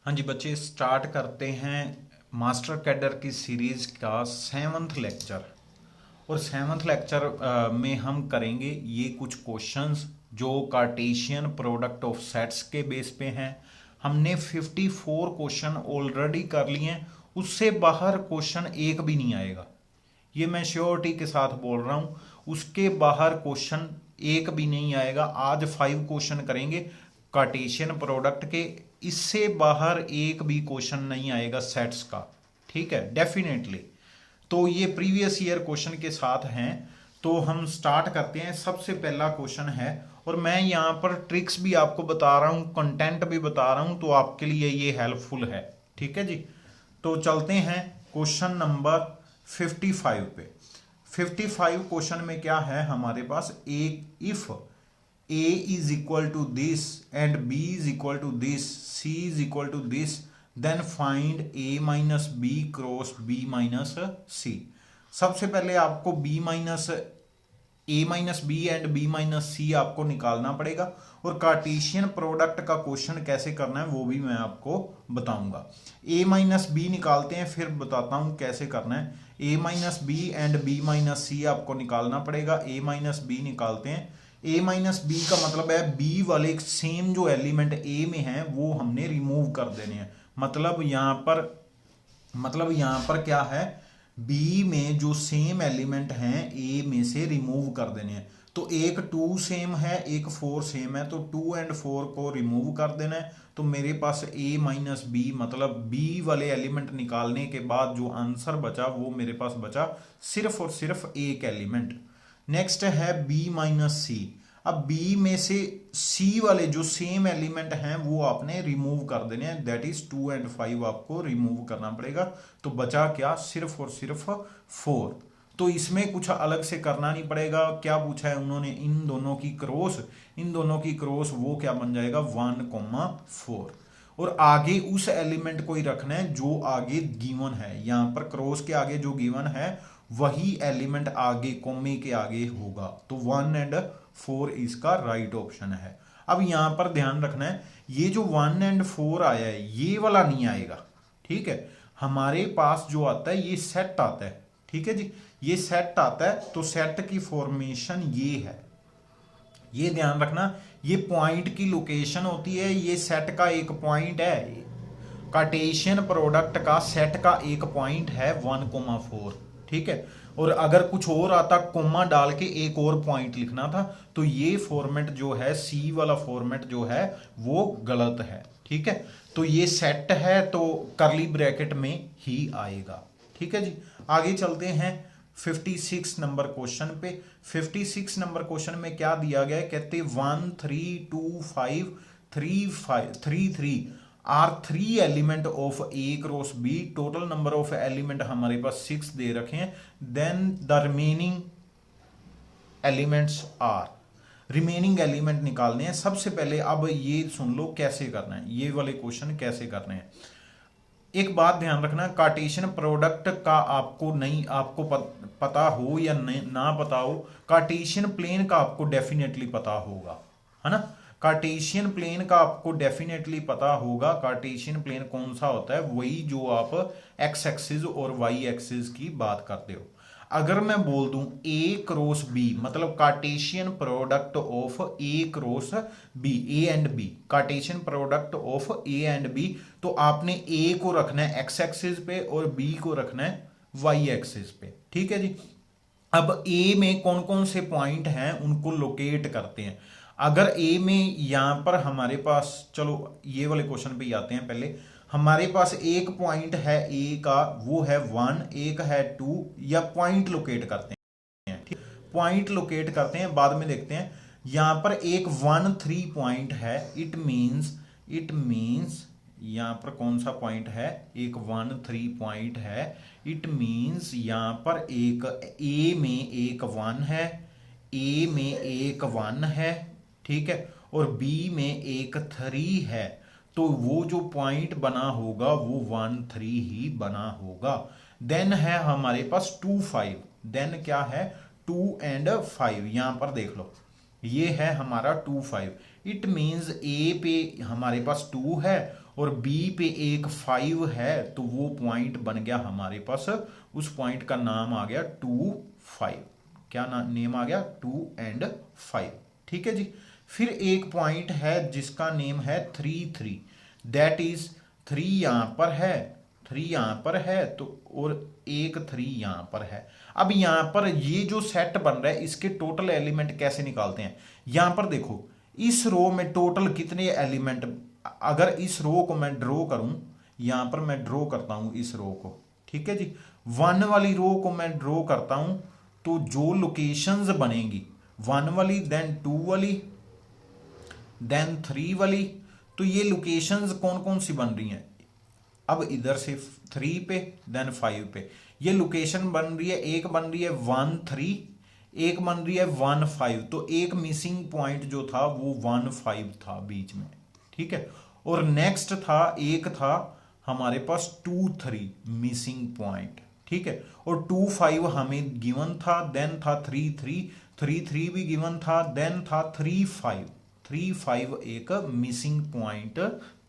हाँ जी बच्चे, स्टार्ट करते हैं मास्टर कैडर की सीरीज का 7th लेक्चर। और 7th लेक्चर में हम करेंगे ये कुछ क्वेश्चंस जो कार्टेशियन प्रोडक्ट ऑफ सेट्स के बेस पे हैं। हमने 54 क्वेश्चन ऑलरेडी कर लिए हैं, उससे बाहर क्वेश्चन एक भी नहीं आएगा। ये मैं श्योरिटी के साथ बोल रहा हूं, उसके बाहर क्वेश्चन एक भी नहीं आएगा। आज 5 क्वेश्चन करेंगे कार्टेशियन प्रोडक्ट के, इससे बाहर एक भी क्वेश्चन नहीं आएगा सेट्स का। ठीक है, डेफिनेटली। तो ये प्रीवियस ईयर क्वेश्चन के साथ हैं। तो हम स्टार्ट करते हैं। सबसे पहला क्वेश्चन है, और मैं यहाँ पर ट्रिक्स भी आपको बता रहा हूँ, कंटेंट भी बता रहा हूँ, तो आपके लिए ये हेल्पफुल है। ठीक है जी। तो चलते हैं क्वेश्चन नंबर 55 पे। 55 क्वेश्चन में क्या है हमारे पास, एक if a is equal to this and b is equal to this, c is equal to this, then find a minus b cross b minus c। सबसे पहले आपको b minus a minus b and b minus c आपको निकालना पड़ेगा, और Cartesian product का question कैसे करना है वो भी मैं आपको बताऊंगा। a माइनस बी निकालते हैं, फिर बताता हूं कैसे करना है। a minus b and b minus c आपको निकालना पड़ेगा। a माइनस बी निकालते हैं। a माइनस बी का मतलब है b वाले सेम जो एलिमेंट a में हैं वो हमने रिमूव कर देने हैं। मतलब यहां पर क्या है, b में जो सेम एलिमेंट हैं a में से रिमूव कर देने हैं। तो एक 2 सेम है, एक 4 सेम है, तो 2 एंड 4 को रिमूव कर देना है। तो मेरे पास a माइनस बी, मतलब b वाले एलिमेंट निकालने के बाद जो आंसर बचा वो मेरे पास बचा सिर्फ और सिर्फ एक एलिमेंट। नेक्स्ट है b माइनस सी। अब b में से c वाले जो सेम एलिमेंट हैं वो आपने रिमूव कर देने हैं, दैट इज 2 एंड 5 आपको रिमूव करना पड़ेगा। तो बचा क्या, सिर्फ और सिर्फ 4। तो इसमें कुछ अलग से करना नहीं पड़ेगा। क्या पूछा है उन्होंने, इन दोनों की क्रॉस वो क्या बन जाएगा 1,4। और आगे उस एलिमेंट को ही रखना है जो आगे गिवन है। यहां पर क्रॉस के आगे जो गिवन है वही एलिमेंट आगे कॉमे के आगे होगा। तो 1 एंड 4 इसका राइट ऑप्शन है। अब यहां पर ध्यान रखना है, ये जो 1 एंड 4 आया है ये वाला नहीं आएगा। ठीक है, हमारे पास जो आता है ये सेट आता है। ठीक है जी, ये सेट आता है। तो सेट की फॉर्मेशन ये है, ये ध्यान रखना। ये पॉइंट की लोकेशन होती है, ये सेट का एक पॉइंट है। कार्टेशियन प्रोडक्ट का सेट का एक पॉइंट है 1,4। ठीक है, और अगर कुछ और आता कोमा डाल के एक और पॉइंट लिखना था, तो ये फॉर्मेट जो है, सी वाला फॉर्मेट जो है वो गलत है। ठीक है, तो ये सेट है तो करली ब्रैकेट में ही आएगा। ठीक है जी, आगे चलते हैं 56 नंबर क्वेश्चन पे। 56 नंबर क्वेश्चन में क्या दिया गया है, कहते 1 3 2 5 3 5 3 3 are 3 element of A cross B. Total number of element हमारे पास 6 दे रखे हैं। Then the remaining elements are, remaining element निकालने हैं। सबसे पहले अब ये सुन लो कैसे करना है, ये वाले क्वेश्चन कैसे करने हैं। एक बात ध्यान रखना, कार्टेशियन प्रोडक्ट का आपको पता हो या ना पता हो, कार्टेशियन प्लेन का आपको डेफिनेटली पता होगा, है ना। कार्टेशियन प्लेन का आपको डेफिनेटली पता होगा। कार्टेशियन प्लेन कौन सा होता है, वही जो आप एक्स एक्सिस और वाई एक्सिस की बात करते हो। अगर मैं बोल दूं ए क्रॉस बी, मतलब Cartesian product of A cross B, A and B, Cartesian product of A and B, तो आपने ए को रखना है एक्स एक्सिस पे और बी को रखना है वाई एक्सिस पे। ठीक है जी। अब ए में कौन कौन से पॉइंट हैं उनको लोकेट करते हैं। अगर ए में यहां पर हमारे पास, चलो ये वाले क्वेश्चन पे ही आते हैं। पहले हमारे पास एक पॉइंट है ए का, वो है 1, एक है 2, या पॉइंट लोकेट करते हैं। ठीक, पॉइंट लोकेट करते हैं, बाद में देखते हैं। यहां पर एक 1 3 पॉइंट है, इट मींस यहां पर कौन सा पॉइंट है, एक 1 3 पॉइंट है। इट मींस यहां पर एक ए में एक 1 है, ए में एक 1 है, ठीक है, और बी में एक 3 है। तो वो जो पॉइंट बना होगा वो 1 3 ही बना होगा। देन है हमारे पास 2 5, देन क्या है 2 एंड 5, यहां पर देख लो ये है हमारा 2 5। इट मींस ए पे हमारे पास 2 है और बी पे एक 5 है, तो वो पॉइंट बन गया हमारे पास, उस पॉइंट का नाम आ गया 2 5। क्या नेम आ गया? 2 एंड 5। ठीक है जी। फिर एक पॉइंट है जिसका नेम है 3 3, दैट इज 3 यहां पर है, 3 यहां पर है, तो और एक 3 यहां पर है। अब यहां पर ये जो सेट बन रहा है इसके टोटल एलिमेंट कैसे निकालते हैं? यहां पर देखो इस रो में टोटल कितने एलिमेंट, अगर इस रो को मैं ड्रॉ करूं, यहां पर मैं ड्रॉ करता हूं इस रो को, ठीक है जी, 1 वाली रो को मैं ड्रॉ करता हूं, तो जो लोकेशंस बनेंगी 1 वाली, देन 2 वाली, देन 3 वाली, तो ये लोकेशंस कौन कौन सी बन रही हैं? अब इधर से 3 पे देन 5 पे ये लोकेशन बन रही है, एक बन रही है 1 3, एक बन रही है 1 5, तो एक मिसिंग पॉइंट जो था वो 1 5 था बीच में, ठीक है। और नेक्स्ट था, एक था हमारे पास 2 3 मिसिंग पॉइंट, ठीक है। और 2 5 हमें गिवन था, देन था 3 3, 3 3 भी गिवन था, देन था 3 5, 3 5 एक मिसिंग पॉइंट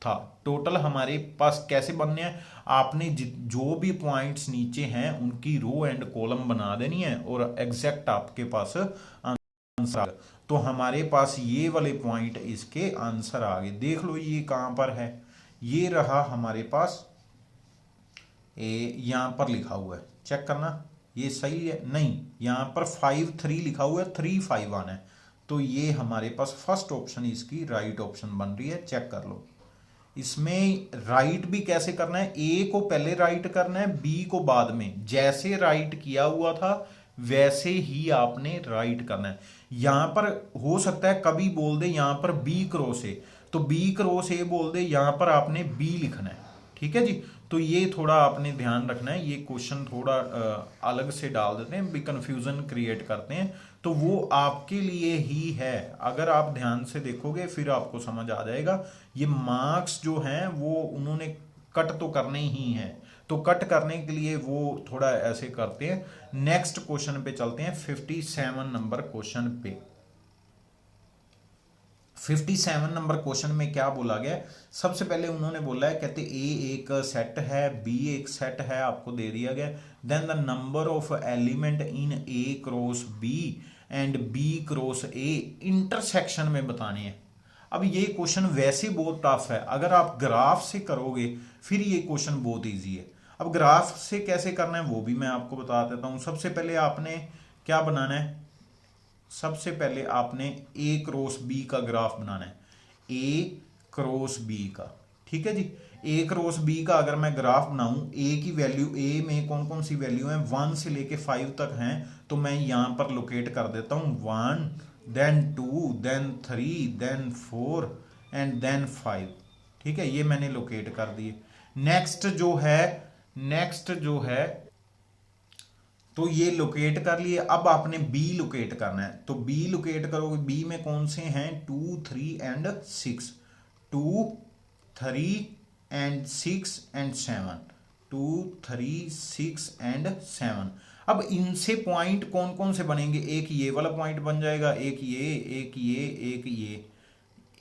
था। टोटल हमारे पास कैसे बनने हैं? आपने जो भी पॉइंट्स नीचे हैं उनकी रो एंड कॉलम बना देनी है और एग्जैक्ट आपके पास आंसर। तो हमारे पास ये वाले पॉइंट इसके आंसर आ गए। देख लो ये कहां पर है, ये रहा हमारे पास, यहां पर लिखा हुआ है, चेक करना ये सही है, नहीं यहां पर 5 3 लिखा हुआ है, 3 5 आना है, तो ये हमारे पास फर्स्ट ऑप्शन इसकी राइट ऑप्शन बन रही है। चेक कर लो। इसमें राइट भी कैसे करना है? ए को पहले राइट करना है, बी को बाद में। जैसे राइट किया हुआ था वैसे ही आपने राइट करना है। यहां पर हो सकता है कभी बोल दे यहां पर बी क्रॉस ए, तो बी क्रॉस ए बोल दे, यहां पर आपने बी लिखना है, ठीक है जी। तो ये थोड़ा आपने ध्यान रखना है, ये क्वेश्चन थोड़ा अलग से डाल देते हैं, भी कंफ्यूजन क्रिएट करते हैं, तो वो आपके लिए ही है। अगर आप ध्यान से देखोगे फिर आपको समझ आ जाएगा। ये मार्क्स जो हैं वो उन्होंने कट तो करने ही हैं, तो कट करने के लिए वो थोड़ा ऐसे करते हैं। नेक्स्ट क्वेश्चन पे चलते हैं, 57 नंबर क्वेश्चन पे। 57 नंबर क्वेश्चन में क्या बोला गया? सबसे पहले उन्होंने बोला है, कहते ए एक सेट है, बी एक सेट है, आपको दे दिया गया, then the number of element in A cross B and B cross A intersection में बताने हैं। अब ये क्वेश्चन वैसे बहुत टफ है, अगर आप ग्राफ से करोगे फिर ये क्वेश्चन बहुत इजी है। अब ग्राफ से कैसे करना है वो भी मैं आपको बता देता हूं। सबसे पहले आपने क्या बनाना है? सबसे पहले आपने ए क्रॉस बी का ग्राफ बनाना है, ए क्रॉस बी का, ठीक है जी। ए क्रॉस बी का अगर मैं ग्राफ बनाऊं, ए की वैल्यू, ए में कौन कौन सी वैल्यू है 1 से लेके 5 तक हैं, तो मैं यहां पर लोकेट कर देता हूं 1, then 2, then 3, then 4 and then 5, ठीक है, ये मैंने लोकेट कर दिए। नेक्स्ट जो है तो ये लोकेट कर लिए। अब आपने बी लोकेट करना है, तो बी लोकेट करोगे, बी में कौन से हैं 2 3 एंड 6, 2 3 एंड 6 एंड 7, 2 3 6 एंड 7। अब इनसे पॉइंट कौन कौन से बनेंगे? एक ये वाला पॉइंट बन जाएगा, एक ये, एक ये, एक ये,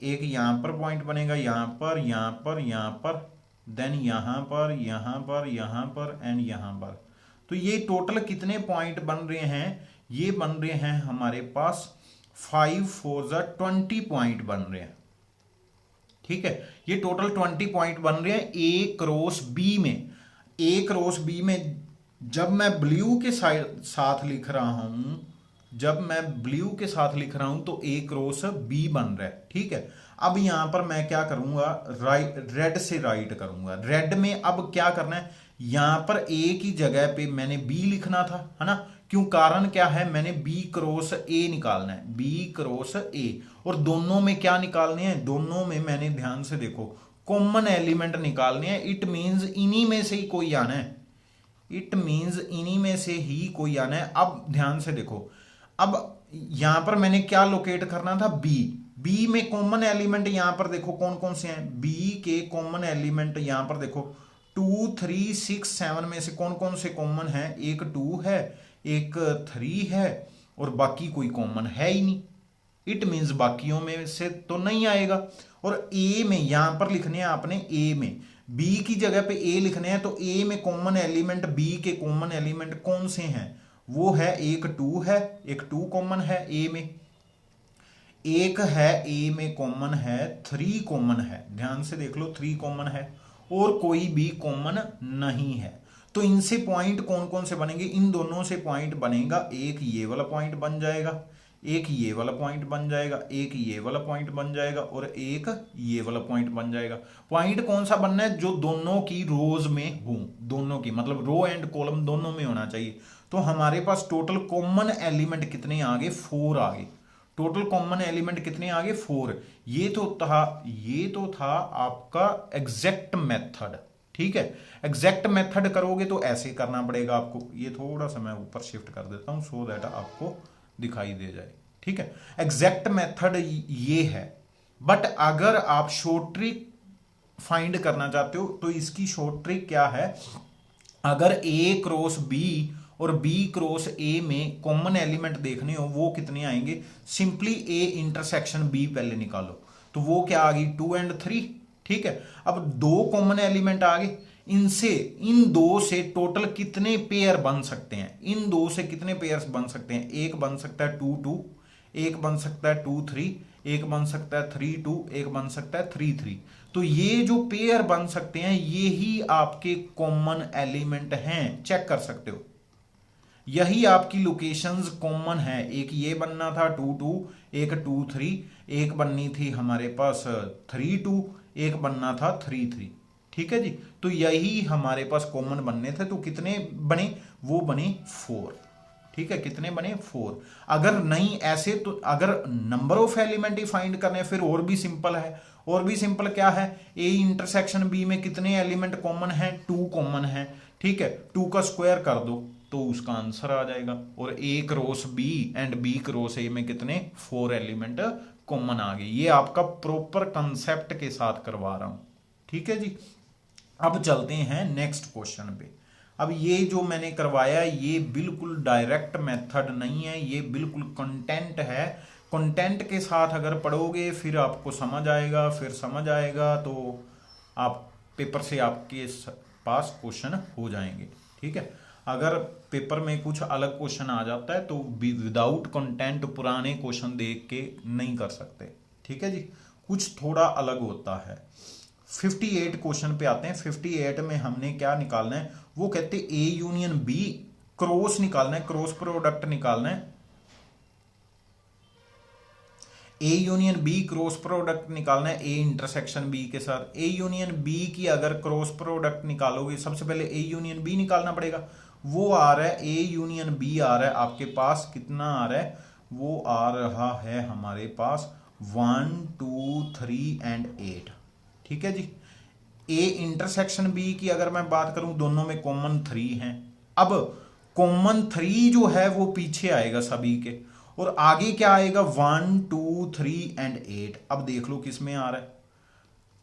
एक यहां पर पॉइंट बनेगा, यहां पर, यहां पर, यहां पर, देन यहां पर, यहां पर, यहां पर एंड यहां पर। तो ये टोटल कितने पॉइंट बन रहे हैं? ये बन रहे हैं हमारे पास 5 4 20 पॉइंट बन रहे हैं, ठीक है। ये टोटल 20 पॉइंट बन रहे हैं ए क्रॉस बी में। ए क्रॉस बी में जब मैं ब्लू के साथ लिख रहा हूं, तो ए क्रॉस बी बन रहा है, ठीक है। अब यहां पर मैं क्या करूंगा? रेड से राइट करूंगा। रेड में अब क्या करना है? यहां पर ए की जगह पे मैंने बी लिखना था, है ना। क्यों? कारण क्या है? मैंने बी क्रॉस ए निकालना है, बी क्रॉस ए। और दोनों में क्या निकालने हैं? दोनों में मैंने ध्यान से देखो कॉमन एलिमेंट निकालने हैं। इट मींस इन्हीं में से ही कोई आना है, अब ध्यान से देखो, अब यहां पर मैंने क्या लोकेट करना था? बी में कॉमन एलिमेंट यहां पर देखो कौन कौन से हैं। बी के कॉमन एलिमेंट यहां पर देखो 2 3 6 7 में से कौन कौन से कॉमन है? एक 2 है, एक 3 है और बाकी कोई कॉमन है ही नहीं। इट मींस बाकियों में से तो नहीं आएगा। और ए में यहां पर लिखने हैं आपने, ए में बी की जगह पे ए लिखने हैं, तो ए में कॉमन एलिमेंट, बी के कॉमन एलिमेंट कौन से हैं? वो है एक 2 है, एक 2 कॉमन है ए में, एक है ए में कॉमन है, 3 कॉमन है, ध्यान से देख लो 3 कॉमन है, और कोई भी कॉमन नहीं है। तो इनसे पॉइंट कौन कौन से बनेंगे? इन दोनों से पॉइंट बनेगा, एक ये वाला पॉइंट बन जाएगा, एक ये वाला पॉइंट बन जाएगा, एक ये वाला पॉइंट बन जाएगा, और एक ये वाला पॉइंट बन जाएगा। पॉइंट कौन सा बनना है? जो दोनों की रोज में हो, दोनों की मतलब रो एंड कॉलम दोनों में होना चाहिए। तो हमारे पास टोटल कॉमन एलिमेंट कितने आ गए? 4 आ गए। टोटल कॉमन एलिमेंट कितने आ गए? 4। ये तो था आपका एग्जैक्ट मेथड, ठीक है। एग्जैक्ट मेथड करोगे तो ऐसे करना पड़ेगा आपको। ये थोड़ा सा मैं ऊपर शिफ्ट कर देता हूं सो दैट आपको दिखाई दे जाए, ठीक है। एग्जैक्ट मेथड ये है, बट अगर आप शॉर्ट ट्रिक फाइंड करना चाहते हो तो इसकी शॉर्ट ट्रिक क्या है? अगर ए क्रॉस बी और बी क्रॉस ए में कॉमन एलिमेंट देखने हो, वो कितने आएंगे? सिंपली ए इंटरसेक्शन बी पहले निकालो, तो वो क्या आ गई? 2 और 3, ठीक है। अब 2 कॉमन एलिमेंट आ गए, इनसे इन 2 से टोटल कितने पेयर बन सकते हैं? इन 2 से कितने पेयर्स बन सकते हैं? एक बन सकता है 2 2, एक बन सकता है 2 3, एक बन सकता है 3 2, एक बन सकता है 3 3। तो ये जो पेयर बन सकते हैं ये ही आपके कॉमन एलिमेंट हैं, चेक कर सकते हो। यही आपकी लोकेशंस कॉमन है। एक ये बनना था 2 2, एक 2 3, एक बननी थी हमारे पास 3 2, एक बनना था 3 3, ठीक है जी। तो यही हमारे पास कॉमन बनने थे। तो कितने बने? वो बने 4, ठीक है। कितने बने? 4। अगर नहीं ऐसे तो अगर number of element he find करने फिर और भी सिंपल है। और भी सिंपल क्या है? ए इंटरसेक्शन बी में कितने एलिमेंट कॉमन है? 2 कॉमन है, ठीक है। 2 का स्क्वायर कर दो तो उसका आंसर आ जाएगा। और a cross B and B cross a में कितने? 4 एलिमेंट कॉमन आ गए। ये आपका प्रॉपर कंसेप्ट के साथ करवा रहा हूं, ठीक है जी। अब चलते हैं नेक्स्ट क्वेश्चन पे। अब ये जो मैंने करवाया ये बिल्कुल डायरेक्ट मेथड नहीं है, ये बिल्कुल कंटेंट है। कंटेंट के साथ अगर पढ़ोगे फिर आपको समझ आएगा, फिर समझ आएगा तो आप पेपर से आपके पास क्वेश्चन हो जाएंगे, ठीक है। अगर पेपर में कुछ अलग क्वेश्चन आ जाता है तो विदाउट कंटेंट पुराने क्वेश्चन देख के नहीं कर सकते, ठीक है जी। कुछ थोड़ा अलग होता है। 58 क्वेश्चन पे आते हैं। 58 में हमने क्या निकालना है? वो कहते ए यूनियन बी क्रॉस निकालना है, क्रॉस प्रोडक्ट निकालना है। A union B cross product निकालना है ए इंटरसेक्शन बी के साथ। ए यूनियन बी की अगर क्रॉस प्रोडक्ट निकालोगे, सबसे पहले ए यूनियन बी निकालना पड़ेगा। वो आ रहा है ए यूनियन बी आ रहा है आपके पास, कितना आ रहा है? वो आ रहा है हमारे पास 1 2 3 एंड 8, ठीक है जी। ए इंटरसेक्शन बी की अगर मैं बात करूं, दोनों में कॉमन 3 हैं। अब कॉमन 3 जो है वो पीछे आएगा सभी के, और आगे क्या आएगा? 1 2 3 एंड 8। अब देख लो किस में आ रहा है?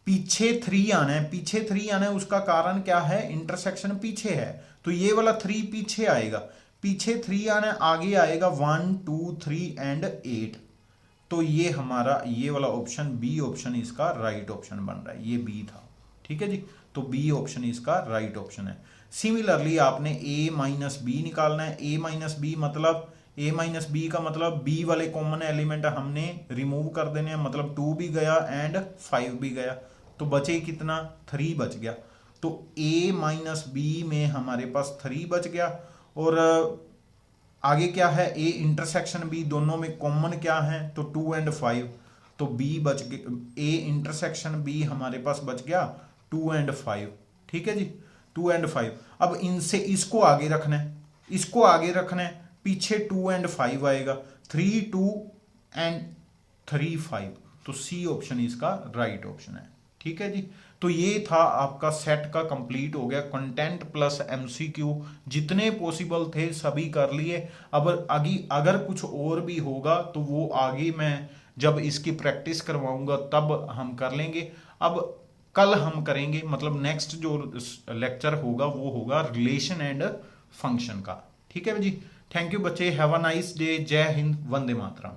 पीछे 3 आना है, पीछे 3 आना है। उसका कारण क्या है? इंटरसेक्शन पीछे है, तो ये वाला 3 पीछे आएगा। पीछे 3 आना है, आगे आएगा 1 2 3 एंड 8। तो ये हमारा ये वाला ऑप्शन बी ऑप्शन इसका राइट ऑप्शन बन रहा है। ये बी था, ठीक है जी। तो बी ऑप्शन इसका राइट ऑप्शन है। सिमिलरली आपने ए माइनस बी निकालना है। ए माइनस बी मतलब ए माइनस बी का मतलब बी वाले कॉमन एलिमेंट हमने रिमूव कर देने हैं, मतलब 2 भी गया एंड 5 भी गया, तो बचे कितना? 3 बच गया। तो ए माइनस बी में हमारे पास 3 बच गया। और आगे क्या है? ए इंटरसेक्शन बी, दोनों में कॉमन क्या है? तो 2 एंड 5, तो बी बच गया। ए इंटरसेक्शन बी हमारे पास बच गया 2 एंड 5, ठीक है जी। 2 एंड 5। अब इनसे इसको आगे रखना है, इसको आगे रखना है। पीछे 2 एंड 5 आएगा, 3 2 एंड 3 5। तो सी ऑप्शन इसका राइट ऑप्शन है, ठीक है जी। तो ये था आपका सेट का कंप्लीट हो गया। कंटेंट प्लस एमसीक्यू जितने पॉसिबल थे सभी कर लिए। अब अगर कुछ और भी होगा तो वो आगे मैं जब इसकी प्रैक्टिस करवाऊंगा तब हम कर लेंगे। अब कल हम करेंगे, मतलब नेक्स्ट जो लेक्चर होगा वो होगा रिलेशन एंड फंक्शन का, ठीक है जी। थैंक यू बच्चे, हैव अ नाइस डे। जय हिंद, वंदे मातरम।